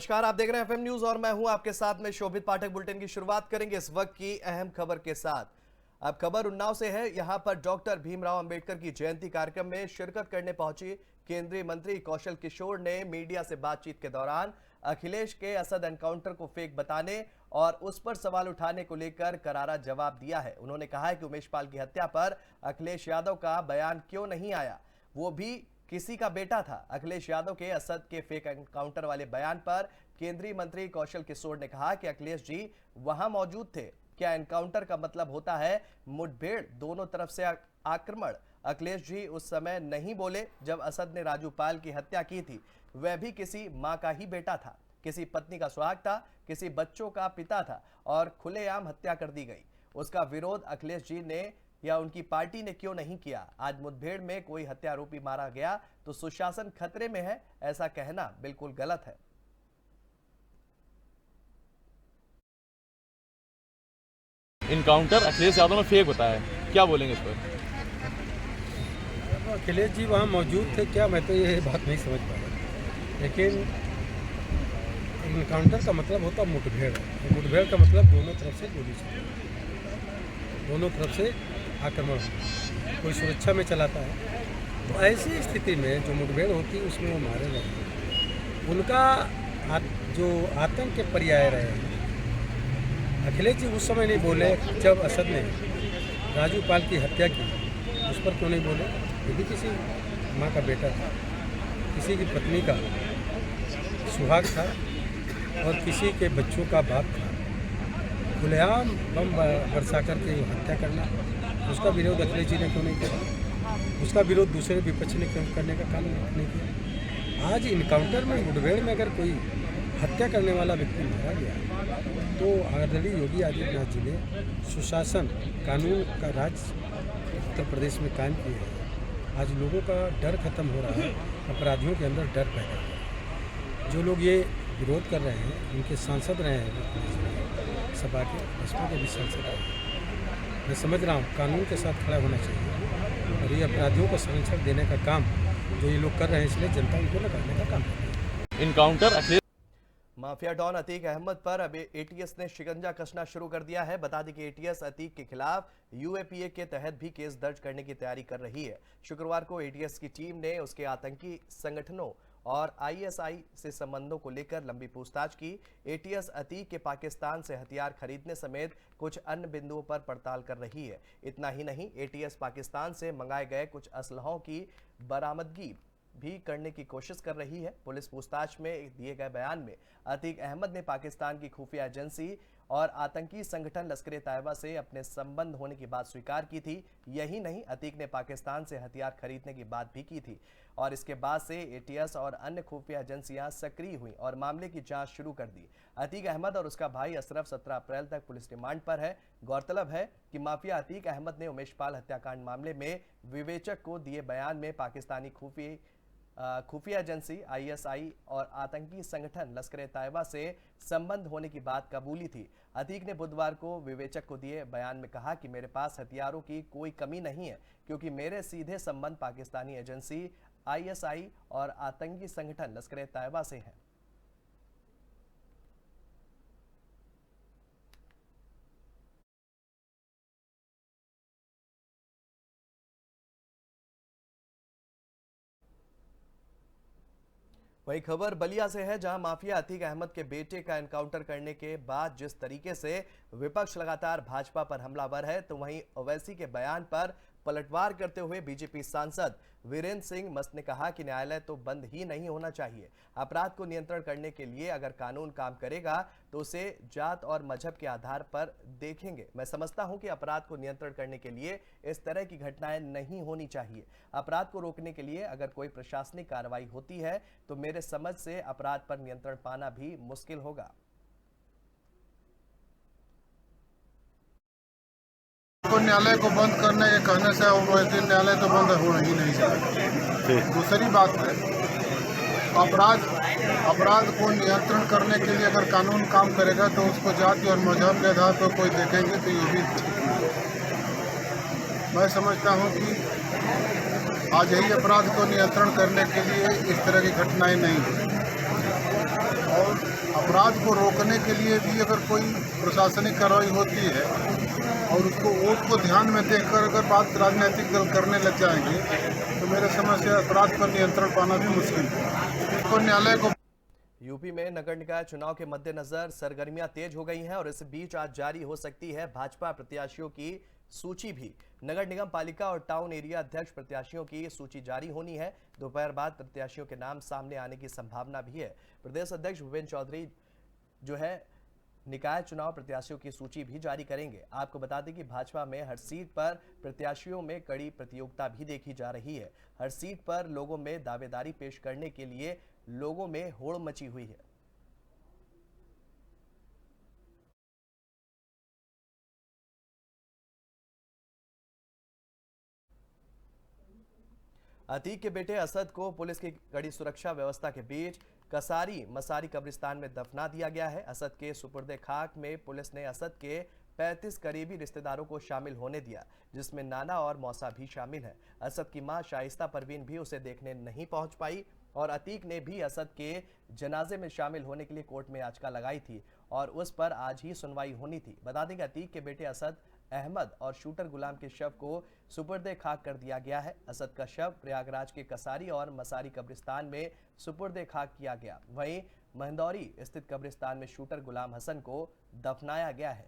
नमस्कार, आप देख रहे हैं एफएम न्यूज और मैं हूं आपके साथ में शोभित पाठक। बुलेटिन की शुरुआत करेंगे इस वक्त की अहम खबर के साथ। अब खबर उन्नाव से है। यहां पर डॉक्टर भीमराव अंबेडकर की जयंती कार्यक्रम में शिरकत करने पहुंची केंद्रीय मंत्री कौशल किशोर ने मीडिया से बातचीत के दौरान अखिलेश के असद एनकाउंटर को फेक बताने और उस पर सवाल उठाने को लेकर करारा जवाब दिया है। उन्होंने कहा है कि उमेश पाल की हत्या पर अखिलेश यादव का बयान क्यों नहीं आया, वो भी किसी का बेटा था। अखिलेश यादव के असद के फेक एनकाउंटर वाले बयान पर केंद्रीय मंत्री कौशल किशोर ने कहा कि अखिलेश जी वहां मौजूद थे। क्या एनकाउंटर का मतलब होता है मुठभेड़, दोनों तरफ से आक्रमण? अखिलेश जी उस समय नहीं बोले जब असद ने राजू पाल की हत्या की थी। वह भी किसी मां का ही बेटा था, किसी पत्नी का सुहाग था, किसी बच्चों का पिता था और खुलेआम हत्या कर दी गई। उसका विरोध अखिलेश जी ने या उनकी पार्टी ने क्यों नहीं किया? आज मुठभेड़ में कोई हत्यारोपी मारा गया तो सुशासन खतरे में है, ऐसा कहना बिल्कुल गलत है। इनकाउंटर अखिलेश यादव ने फेक बताया, क्या बोलेंगे इस पर? अखिलेश जी वहाँ मौजूद थे क्या, मैं तो ये बात नहीं समझ पाया। लेकिन इनकाउंटर का मतलब होता मुठभेड़। मुठभेड़ का मतलब दोनों तरफ से गोली चली, दोनों तरफ से आक्रमण, कोई सुरक्षा में चलाता है तो ऐसी स्थिति में जो मुठभेड़ होती है उसमें वो मारे गए। उनका जो आतंक के पर्याय रहे हैं। अखिलेश जी उस समय नहीं बोले जब असद ने राजू पाल की हत्या की, उस पर क्यों नहीं बोले? ये भी किसी माँ का बेटा था, किसी की पत्नी का सुहाग था और किसी के बच्चों का बाप था। खुलेआम बम बरसा करके हत्या करना, उसका विरोध अखिलेश जी ने क्यों नहीं किया? उसका विरोध दूसरे विपक्ष ने क्यों करने का काम नहीं किया? आज इनकाउंटर में, मुठभेड़ में अगर कोई हत्या करने वाला व्यक्ति मारा गया तो आदरणीय योगी आदित्यनाथ जी ने सुशासन, कानून का राज उत्तर प्रदेश में कायम किया है। आज लोगों का डर खत्म हो रहा है, अपराधियों के अंदर डर पैदा हो रहा है। जो लोग ये विरोध कर रहे हैं, उनके सांसद रहे हैं सभा के, बसपा के भी सांसद रहे हैं। मैं समझ रहा हूँ कानून के साथ खड़ा होना चाहिए और ये अपराधियों को संरक्षण देने का काम जो ये लोग कर रहे हैं, इसलिए जनता उनको नकारने का काम कर रही है। Encounter Akhilesh mafia don Atiq Ahmed पर अब एटीएस ने शिकंजा कसना शुरू कर दिया है। बता दें कि एटीएस अतीक के खिलाफ यूएपीए के तहत भी केस दर्ज करने की तैयारी कर रही है। शुक्रवार को एटीएस की टीम ने उसके आतंकी संगठनों और आईएसआई से संबंधों को लेकर लंबी पूछताछ की। एटीएस अतीक के पाकिस्तान से हथियार खरीदने समेत कुछ अन्य बिंदुओं पर पड़ताल कर रही है। इतना ही नहीं, एटीएस पाकिस्तान से मंगाए गए कुछ असलहों की बरामदगी भी करने की कोशिश कर रही है। पुलिस पूछताछ में दिए गए बयान में अतीक अहमद ने पाकिस्तान की खुफिया एजेंसी और आतंकी संगठन लश्कर-ए-तैयबा से अपने संबंध होने की बात स्वीकार की थी। यही नहीं, अतीक ने पाकिस्तान से हथियार खरीदने की बात भी की थी और इसके बाद से एटीएस और अन्य खुफिया एजेंसियां सक्रिय हुई और मामले की जांच शुरू कर दी। अतीक अहमद और उसका भाई अशरफ 17 अप्रैल तक पुलिस रिमांड पर है। गौरतलब है कि माफिया अतीक अहमद ने उमेश पाल हत्याकांड मामले में विवेचक को दिए बयान में पाकिस्तानी खुफिया एजेंसी, आईएसआई और आतंकी संगठन लश्कर-ए-तैयबा से संबंध होने की बात कबूली थी। अतीक ने बुधवार को विवेचक को दिए बयान में कहा कि मेरे पास हथियारों की कोई कमी नहीं है क्योंकि मेरे सीधे संबंध पाकिस्तानी एजेंसी, आईएसआई और आतंकी संगठन लश्कर-ए-तैयबा से हैं। वही खबर बलिया से है, जहां माफिया अतीक अहमद के बेटे का एनकाउंटर करने के बाद जिस तरीके से विपक्ष लगातार भाजपा पर हमलावर है, तो वहीं ओवैसी के बयान पर पलटवार करते हुए बीजेपी सांसद वीरेंद्र सिंह मस्त ने कहा कि न्यायालय तो बंद ही नहीं होना चाहिए। अपराध को नियंत्रण करने के लिए अगर कानून काम करेगा तो उसे जात और मजहब के आधार पर देखेंगे। मैं समझता हूं कि अपराध को नियंत्रण करने के लिए इस तरह की घटनाएं नहीं होनी चाहिए। अपराध को रोकने के लिए अगर कोई प्रशासनिक कार्रवाई होती है तो मेरे समझ से अपराध पर नियंत्रण पाना भी मुश्किल होगा। न्यायालय को बंद करने के कहने से वैसे न्यायालय तो बंद हो ही नहीं जाएगा। दूसरी बात है, अपराध को नियंत्रण करने के लिए अगर कानून काम करेगा तो उसको जाति और मजहब के आधार पर कोई देखेंगे तो ये भी ठीक नहीं। मैं समझता हूँ कि आज यही अपराध को नियंत्रण करने के लिए इस तरह की घटनाएं नहीं हुई। और अपराध को रोकने के लिए भी अगर कोई प्रशासनिक कार्रवाई होती है और उसको वोट को ध्यान में देखकर अगर बात राजनीतिक दल करने लग जाएंगे तो मेरे समझ से अपराध पर नियंत्रण पाना भी मुश्किल है। तो न्यायालय को यूपी में नगर निकाय चुनाव के मद्देनजर सरगर्मियां तेज हो गई हैं और इस बीच आज जारी हो सकती है भाजपा प्रत्याशियों की सूची भी। नगर निगम पालिका और टाउन एरिया अध्यक्ष प्रत्याशियों की सूची जारी होनी है। दोपहर बाद प्रत्याशियों के नाम सामने आने की संभावना भी है। प्रदेश अध्यक्ष भूपेंद्र चौधरी जो है निकाय चुनाव प्रत्याशियों की सूची भी जारी करेंगे। आपको बता दें कि भाजपा में हर सीट पर प्रत्याशियों में कड़ी प्रतियोगिता भी देखी जा रही है। हर सीट पर लोगों में दावेदारी पेश करने के लिए लोगों में होड़ मची हुई है। अतीक के बेटे असद को पुलिस की कड़ी सुरक्षा व्यवस्था के बीच कसारी मसारी कब्रिस्तान में दफना दिया गया है। असद के सुपुर्दे खाक में पुलिस ने असद के 35 करीबी रिश्तेदारों को शामिल होने दिया, जिसमें नाना और मौसा भी शामिल है। असद की मां शाइस्ता परवीन भी उसे देखने नहीं पहुंच पाई और अतीक ने भी असद के जनाजे में शामिल होने के लिए कोर्ट में याचिका लगाई थी और उस पर आज ही सुनवाई होनी थी। बता दें कि अतीक के बेटे असद अहमद और शूटर गुलाम के शव को सुपुर्दे खाक कर दिया गया है। असद का शव प्रयागराज के कसारी और मसारी कब्रिस्तान में सुपुर्दे खाक किया गया। वहीं महंदौरी स्थित कब्रिस्तान में शूटर गुलाम हसन को दफनाया गया है।